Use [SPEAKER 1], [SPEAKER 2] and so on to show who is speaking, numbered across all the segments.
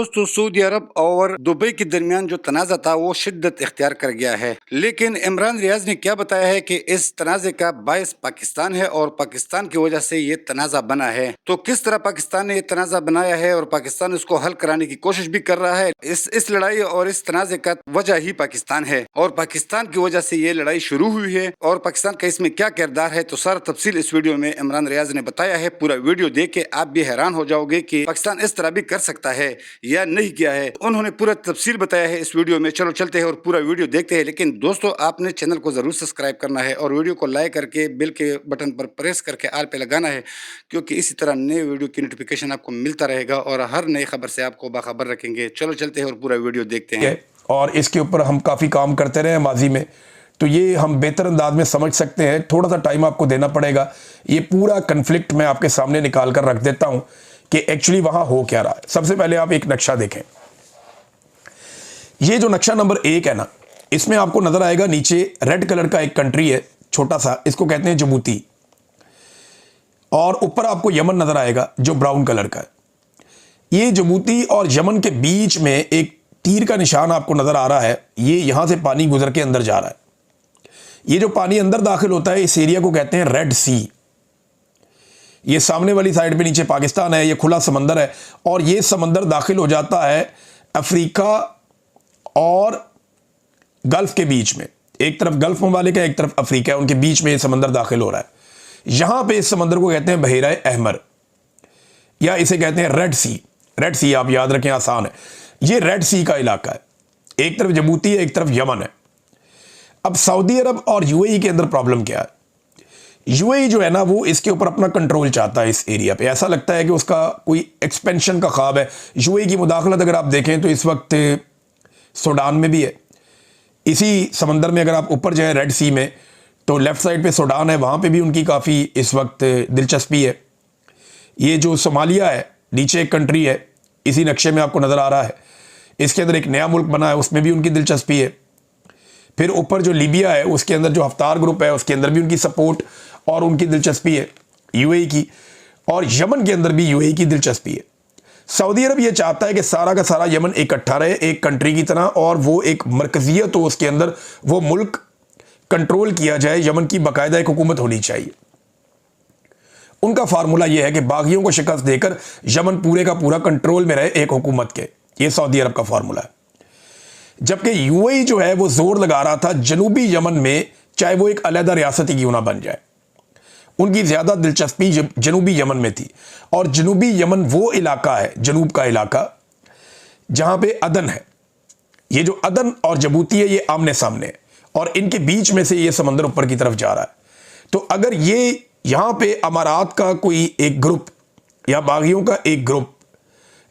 [SPEAKER 1] दोस्तों सऊदी अरब और दुबई के दरमियान जो तनाज़ा था वो शिद्दत इख्तियार कर गया है, लेकिन इमरान रियाज ने क्या बताया है कि इस तनाज़े का बायस पाकिस्तान है और पाकिस्तान की वजह से ये तनाज़ा बना है। तो किस तरह पाकिस्तान ने ये तनाज़ा बनाया है और पाकिस्तान इसको हल कराने की कोशिश भी कर रहा है। इस लड़ाई और इस तनाज़े का वजह ही पाकिस्तान है और पाकिस्तान की वजह से ये लड़ाई शुरू हुई है और पाकिस्तान का इसमें क्या किरदार है, तो सारा तफसील इस वीडियो में इमरान रियाज ने बताया है। पूरा वीडियो देख के आप भी हैरान हो जाओगे कि पाकिस्तान इस तरह भी कर सकता है या नहीं किया है। उन्होंने पूरा तफसील बताया है इस वीडियो में। चलो चलते हैं और पूरा वीडियो देखते हैं। लेकिन दोस्तों आपने चैनल को जरूर सब्सक्राइब करना है और वीडियो को लाइक करके बेल के बटन पर प्रेस करके आल पे लगाना है, क्योंकि इसी तरह नए वीडियो की नोटिफिकेशन आपको मिलता रहेगा और हर नई खबर से आपको बाखबर रखेंगे। चलो चलते हैं और पूरा वीडियो देखते हैं।
[SPEAKER 2] और इसके ऊपर हम काफ़ी काम करते रहे माजी में, तो ये हम बेहतर अंदाज में समझ सकते हैं। थोड़ा सा टाइम आपको देना पड़ेगा। ये पूरा कन्फ्लिक्ट मैं आपके सामने निकाल कर रख देता हूं कि एक्चुअली वहां हो क्या रहा है। सबसे पहले आप एक नक्शा देखें। ये जो नक्शा नंबर 1 है ना, इसमें आपको नजर आएगा नीचे रेड कलर का एक कंट्री है छोटा सा, इसको कहते हैं जिबूती, और ऊपर आपको यमन नजर आएगा जो ब्राउन कलर का है। ये जिबूती और यमन के बीच में एक तीर का निशान आपको नजर आ रहा है। ये यहां से पानी गुजर के अंदर जा रहा है। ये जो पानी अंदर दाखिल होता है इस एरिया को कहते हैं रेड सी। ये सामने वाली साइड पे नीचे पाकिस्तान है, ये खुला समंदर है और ये समंदर दाखिल हो जाता है अफ्रीका और गल्फ के बीच में। एक तरफ गल्फ ममालिक है, एक तरफ अफ्रीका है, उनके बीच में ये समंदर दाखिल हो रहा है। यहां पे इस समंदर को कहते हैं बहेरा अहमर या इसे कहते हैं रेड सी। रेड सी आप याद रखें, आसान है। ये रेड सी का इलाका है। एक तरफ जिबूती है, एक तरफ यमन है। अब सऊदी अरब और यूएई के अंदर प्रॉब्लम क्या है? यूएई जो है ना वो इसके ऊपर अपना कंट्रोल चाहता है। इस एरिया पे ऐसा लगता है कि उसका कोई एक्सपेंशन का ख्वाब है। यूएई की मुदाखलत अगर आप देखें तो इस वक्त सूडान में भी है। इसी समंदर में अगर आप ऊपर जाए रेड सी में तो लेफ्ट साइड पे सूडान है, वहां पे भी उनकी काफ़ी इस वक्त दिलचस्पी है। ये जो सोमालिया है नीचे एक कंट्री है, इसी नक्शे में आपको नज़र आ रहा है। इसके अंदर एक नया मुल्क बना है, उसमें भी उनकी दिलचस्पी है। फिर ऊपर जो लीबिया है उसके अंदर जो हफ्तार ग्रुप है उसके अंदर भी उनकी सपोर्ट और उनकी दिलचस्पी है यूएई की, और यमन के अंदर भी यूएई की दिलचस्पी है। सऊदी अरब ये चाहता है कि सारा का सारा यमन इकट्ठा रहे एक कंट्री की तरह, और वो एक मरकजियत हो उसके अंदर, वो मुल्क कंट्रोल किया जाए। यमन की बाकायदा एक हुकूमत होनी चाहिए। उनका फार्मूला यह है कि बागियों को शिकस्त देकर यमन पूरे का पूरा कंट्रोल में रहे एक हुकूमत के। ये सऊदी अरब का फार्मूला है। जबकि यूएई जो है वो जोर लगा रहा था जनूबी यमन में चाहे वो एक अलहदा रियासत ही क्यों ना बन जाए। उनकी ज्यादा दिलचस्पी जनूबी यमन में थी, और जनूबी यमन वो इलाका है, जनूब का इलाका, जहां पे अदन है। ये जो अदन और जिबूती है ये आमने सामने है और इनके बीच में से ये समंदर ऊपर की तरफ जा रहा है। तो अगर ये यहां पे अमारात का कोई एक ग्रुप या बागियों का एक ग्रुप,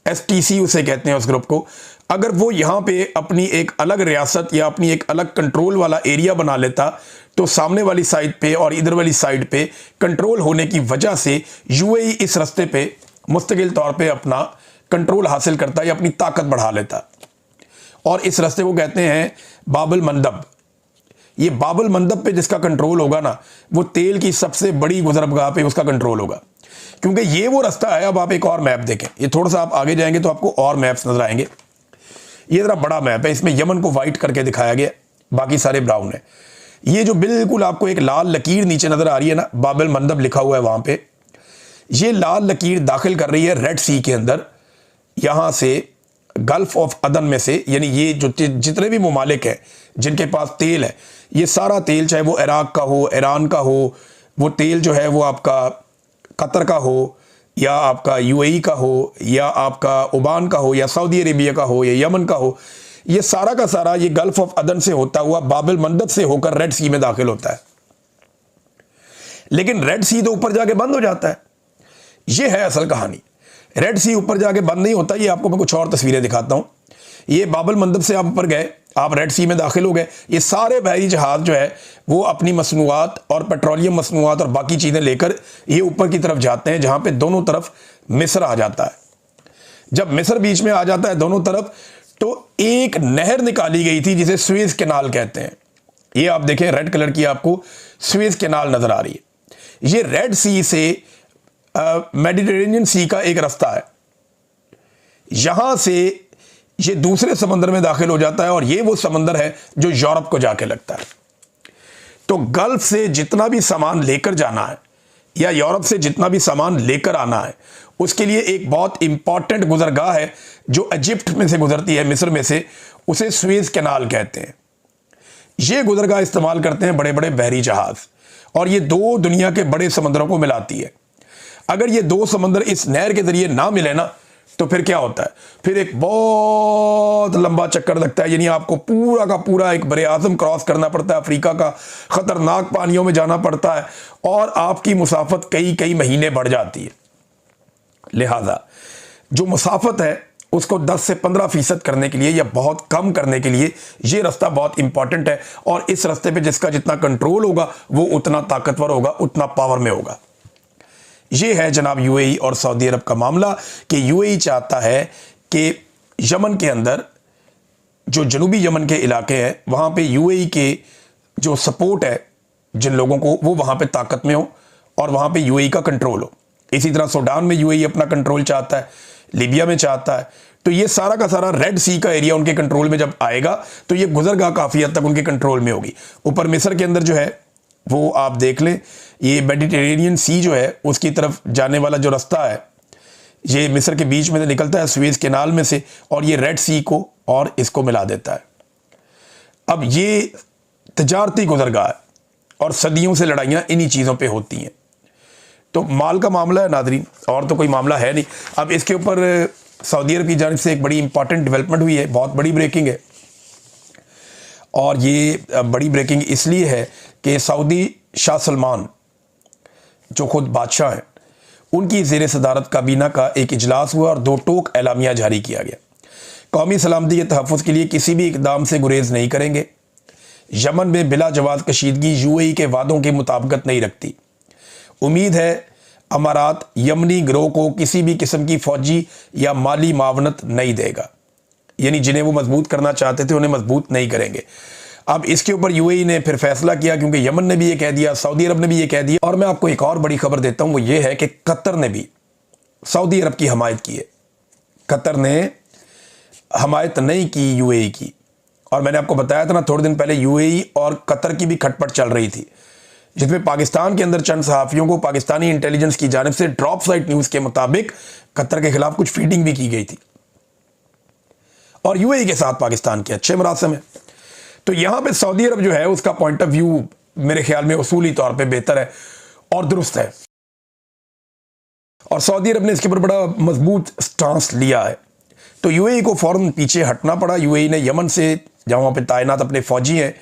[SPEAKER 2] एसटीसी उसे कहते हैं उस ग्रुप को, अगर वो यहां पे अपनी एक अलग रियासत या अपनी एक अलग कंट्रोल वाला एरिया बना लेता तो सामने वाली साइड पे और इधर वाली साइड पे कंट्रोल होने की वजह से यूएई इस रास्ते पे मुस्तकिल तौर पे अपना कंट्रोल हासिल करता या अपनी ताकत बढ़ा लेता। और इस रास्ते को कहते हैं बाबुल मंदब। ये बाबुल मंदब पे जिसका कंट्रोल होगा ना, वो तेल की सबसे बड़ी गुजरबगाह पे उसका कंट्रोल होगा, क्योंकि ये वो रास्ता है। अब आप एक और मैप देखें, ये थोड़ा सा आप आगे जाएंगे तो आपको और मैप्स नजर आएंगे। ये जरा बड़ा मैप है, इसमें यमन को व्हाइट करके दिखाया गया, बाकी सारे ब्राउन है। ये जो बिल्कुल आपको एक लाल लकीर नीचे नजर आ रही है ना, बाबुल मंदब लिखा हुआ है वहां पे, ये लाल लकीर दाखिल कर रही है रेड सी के अंदर, यहां से गल्फ ऑफ अदन में से। यानी ये जो जितने भी ममालिक हैं जिनके पास तेल है, ये सारा तेल चाहे वो इराक का हो, ईरान का हो, वो तेल जो है वो आपका कतर का हो या आपका यूएई का हो या आपका ओमान का हो या सऊदी अरेबिया का हो या यमन का हो, ये सारा का सारा ये गल्फ ऑफ अदन से होता हुआ बाबुल मंदब से होकर रेड सी में दाखिल होता है। लेकिन रेड सी तो ऊपर जाके बंद हो जाता है। ये है असल कहानी। रेड सी ऊपर जाके बंद नहीं होता। ये आपको मैं कुछ और तस्वीरें दिखाता हूं। ये बाबुल मंदब से आप ऊपर गए, आप रेड सी में दाखिल हो गए। ये सारे बहरी जहाज जो है वो अपनी मसनूआत और पेट्रोलियम मसनूआत और बाकी चीज़ें लेकर ये ऊपर की तरफ जाते हैं, जहां पे दोनों तरफ मिस्र आ जाता है। जब मिस्र बीच में आ जाता है दोनों तरफ, तो एक नहर निकाली गई थी जिसे स्वेज कैनाल कहते हैं। ये आप देखें रेड कलर की आपको स्वेज कैनाल नजर आ रही है। ये रेड सी से मेडिटेरेनियन सी का एक रास्ता है। यहां से ये दूसरे समंदर में दाखिल हो जाता है और ये वो समंदर है जो यूरोप को जाके लगता है। तो गल्फ से जितना भी सामान लेकर जाना है या यूरोप से जितना भी सामान लेकर आना है, उसके लिए एक बहुत इंपॉर्टेंट गुजरगाह है जो इजिप्ट में से गुजरती है, मिस्र में से, उसे स्वेज कैनाल कहते हैं। ये गुजरगाह इस्तेमाल करते हैं बड़े बड़े बहरी जहाज, और ये दो दुनिया के बड़े समंदरों को मिलाती है। अगर ये दो समंदर इस नहर के जरिए ना मिले ना, तो फिर क्या होता है, फिर एक बहुत लंबा चक्कर लगता है। यानी आपको पूरा का पूरा एक बरे आजम क्रॉस करना पड़ता है, अफ्रीका का खतरनाक पानियों में जाना पड़ता है, और आपकी मुसाफत कई कई महीने बढ़ जाती है। लिहाजा जो मुसाफत है उसको 10 से 15% करने के लिए या बहुत कम करने के लिए ये रास्ता बहुत इंपॉर्टेंट है, और इस रास्ते पे जिसका जितना कंट्रोल होगा वो उतना ताकतवर होगा, उतना पावर में होगा। ये है जनाब यूएई और सऊदी अरब का मामला कि यूएई चाहता है कि यमन के अंदर जो जनूबी यमन के इलाके हैं वहाँ पे यूएई के जो सपोर्ट है जिन लोगों को, वो वहाँ पे ताकत में हो और वहाँ पे यूएई का कंट्रोल हो। इसी तरह सूडान में यूएई अपना कंट्रोल चाहता है, लीबिया में चाहता है। तो ये सारा का सारा रेड सी का एरिया उनके कंट्रोल में जब आएगा तो ये गुजरगाह काफ़ी हद तक उनके कंट्रोल में होगी। ऊपर मिस्र के अंदर जो है वो आप देख लें, ये मेडिटेरेनियन सी जो है उसकी तरफ जाने वाला जो रास्ता है ये मिस्र के बीच में से निकलता है, स्वेज कैनाल में से, और ये रेड सी को और इसको मिला देता है। अब ये तजारती गुजरगाह है और सदियों से लड़ाइयाँ इन्हीं चीज़ों पे होती हैं। तो माल का मामला है नादरीन, और तो कोई मामला है नहीं। अब इसके ऊपर सऊदी अरब की जानिब से एक बड़ी इंपॉर्टेंट डेवलपमेंट हुई है, बहुत बड़ी ब्रेकिंग है, और ये बड़ी ब्रेकिंग इसलिए है कि सऊदी शाह सलमान जो खुद बादशाह हैं उनकी ज़ेर सदारत काबीना का एक इजलास हुआ और 2 टोक एलामिया जारी किया गया। कौमी सलामती के तहफ़्फ़ुज़ के लिए किसी भी इक़दाम से गुरेज नहीं करेंगे। यमन में बिला जवाज़ कशीदगी यूएई के वादों की मुताबिकत नहीं रखती। उम्मीद है अमारात यमनी गिरोह को किसी भी किस्म की फ़ौजी या माली मावनत नहीं देगा, यानी जिन्हें वो मजबूत करना चाहते थे उन्हें मजबूत नहीं करेंगे। अब इसके ऊपर यूएई ने फिर फैसला किया, क्योंकि यमन ने भी ये कह दिया, सऊदी अरब ने भी ये कह दिया। और मैं आपको एक और बड़ी खबर देता हूं, वो ये है कि कतर ने भी सऊदी अरब की हमायत की है। कतर ने हमायत नहीं की यूएई की, और मैंने आपको बताया था ना थोड़े दिन पहले यूएई और कतर की भी खटपट चल रही थी, जिसमें पाकिस्तान के अंदर चंद सहाफ़ियों को पाकिस्तानी इंटेलिजेंस की जानिब से ड्रॉप साइट न्यूज़ के मुताबिक कतर के खिलाफ कुछ फीडिंग भी की गई थी, और यूएई के साथ पाकिस्तान के अच्छे मरासम है। तो यहां पे सऊदी अरब जो है उसका पॉइंट ऑफ व्यू मेरे ख्याल में उसूली तौर पे बेहतर है और दुरुस्त है, और सऊदी अरब ने इसके ऊपर बड़ा मजबूत स्टांस लिया है। तो यूएई को फौरन पीछे हटना पड़ा। यूएई ने यमन से जहां वहाँ पे तैनात अपने फौजी हैं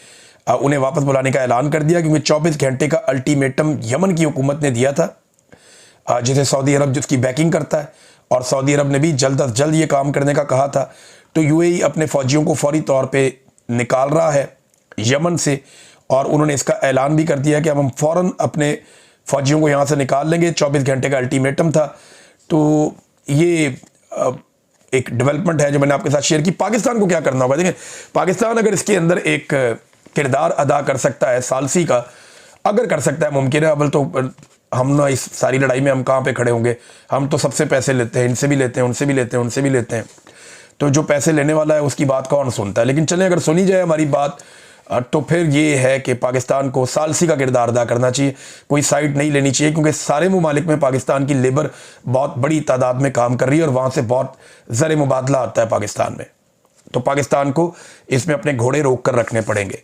[SPEAKER 2] उन्हें वापस बुलाने का ऐलान कर दिया, क्योंकि 24 घंटे का अल्टीमेटम यमन की हुकूमत ने दिया था, जिसे सऊदी अरब जिसकी बैकिंग करता है, और सऊदी अरब ने भी जल्द अज जल्द ये काम करने का कहा था। तो यूएई अपने फौजियों को फौरी तौर पे निकाल रहा है यमन से, और उन्होंने इसका ऐलान भी कर दिया कि अब हम फ़ौरन अपने फौजियों को यहाँ से निकाल लेंगे। 24 घंटे का अल्टीमेटम था। तो ये एक डेवलपमेंट है जो मैंने आपके साथ शेयर की। पाकिस्तान को क्या करना होगा, देखिए पाकिस्तान अगर इसके अंदर एक किरदार अदा कर सकता है सालसी का, अगर कर सकता है, मुमकिन है। अव्वल तो हम ना इस सारी लड़ाई में हम कहाँ पे खड़े होंगे, हम तो सबसे पैसे लेते हैं, इनसे भी लेते हैं, उनसे भी लेते हैं, उनसे भी लेते हैं। तो जो पैसे लेने वाला है उसकी बात कौन सुनता है। लेकिन चलें अगर सुनी जाए हमारी बात, तो फिर ये है कि पाकिस्तान को सालसी का किरदार अदा करना चाहिए, कोई साइड नहीं लेनी चाहिए, क्योंकि सारे ममालिक में पाकिस्तान की लेबर बहुत बड़ी तादाद में काम कर रही है और वहाँ से बहुत ज़र मुबादला आता है पाकिस्तान में। तो पाकिस्तान को इसमें अपने घोड़े रोक कर रखने पड़ेंगे।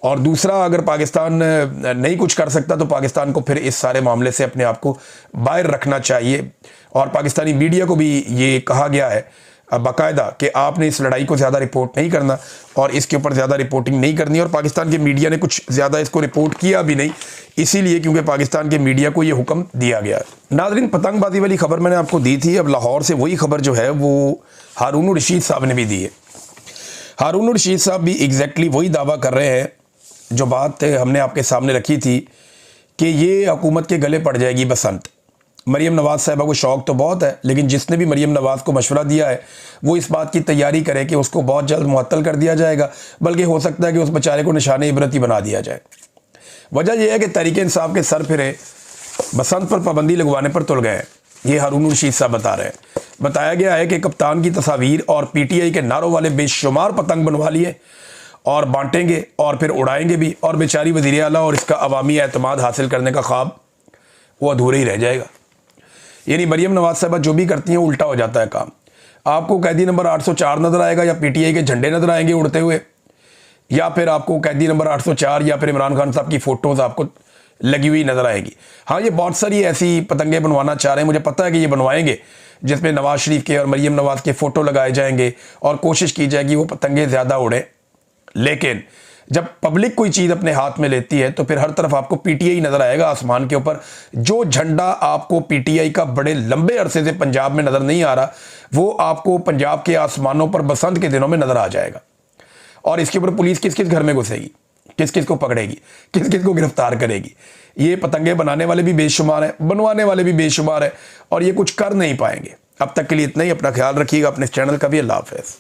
[SPEAKER 2] और दूसरा, अगर पाकिस्तान नहीं कुछ कर सकता तो पाकिस्तान को फिर इस सारे मामले से अपने आप को बाहर रखना चाहिए। और पाकिस्तानी मीडिया को भी ये कहा गया है बाकायदा कि आपने इस लड़ाई को ज़्यादा रिपोर्ट नहीं करना और इसके ऊपर ज़्यादा रिपोर्टिंग नहीं करनी। और पाकिस्तान के मीडिया ने कुछ ज़्यादा इसको रिपोर्ट किया भी नहीं, इसीलिए क्योंकि पाकिस्तान के मीडिया को ये हुक्म दिया गया है। नाज़रीन, पतंगबाजी वाली खबर मैंने आपको दी थी। अब लाहौर से वही खबर जो है वो हारून रशीद साहब ने भी दी है। हारून रशीद साहब भी एग्जैक्टली वही दावा कर रहे हैं जो बात हमने आपके सामने रखी थी कि ये हुकूमत के गले पड़ जाएगी बसंत। मरीम नवाज़ साहिबा को शौक़ तो बहुत है, लेकिन जिसने भी मरीम नवाज़ को मशवरा दिया है वो इस बात की तैयारी करे कि उसको बहुत जल्द मुअत्तल कर दिया जाएगा, बल्कि हो सकता है कि उस बेचारे को निशाने इबरत ही बना दिया जाए। वजह यह है कि तहरीक इंसाफ के सर फिरे बसंत पर पाबंदी लगवाने पर तुल गए हैं, ये हारून रशीद साहब बता रहे हैं। बताया गया है कि कप्तान की तस्वीर और पीटीआई के नारों वाले बेशुमार पतंग बनवा लिए और बांटेंगे और फिर उड़ाएंगे भी, और बेचारी वज़ीर आला और इसका अवामी एतमाद हासिल करने का ख्वाब वो अधूरा ही रह जाएगा। यानी मरीम नवाज साहबा जो भी करती हैं उल्टा हो जाता है काम। आपको कैदी नंबर 804 नज़र आएगा या पीटीआई के झंडे नज़र आएंगे उड़ते हुए, या फिर आपको कैदी नंबर 804 या फिर इमरान खान साहब की फ़ोटोज़ आपको लगी हुई नज़र आएगी। हाँ, ये बहुत सारी ऐसी पतंगे बनवाना चाह रहे हैं, मुझे पता है कि ये बनवाएंगे, जिसमें नवाज शरीफ के और मरीम नवाज के फ़ोटो लगाए जाएंगे और कोशिश की जाएगी वो पतंगे ज़्यादा उड़े। लेकिन जब पब्लिक कोई चीज़ अपने हाथ में लेती है तो फिर हर तरफ आपको पीटीआई नज़र आएगा आसमान के ऊपर। जो झंडा आपको पीटीआई का बड़े लंबे अरसे से पंजाब में नज़र नहीं आ रहा, वो आपको पंजाब के आसमानों पर बसंत के दिनों में नज़र आ जाएगा। और इसके ऊपर पुलिस किस किस घर में घुसेगी, किस किस को पकड़ेगी, किस किस को गिरफ्तार करेगी। ये पतंगे बनाने वाले भी बेशुमार हैं, बनवाने वाले भी बेशुमार हैं, और ये कुछ कर नहीं पाएंगे। अब तक के लिए इतना ही। अपना ख्याल रखिएगा, अपने चैनल का भी। अल्लाह हाफ़िज़।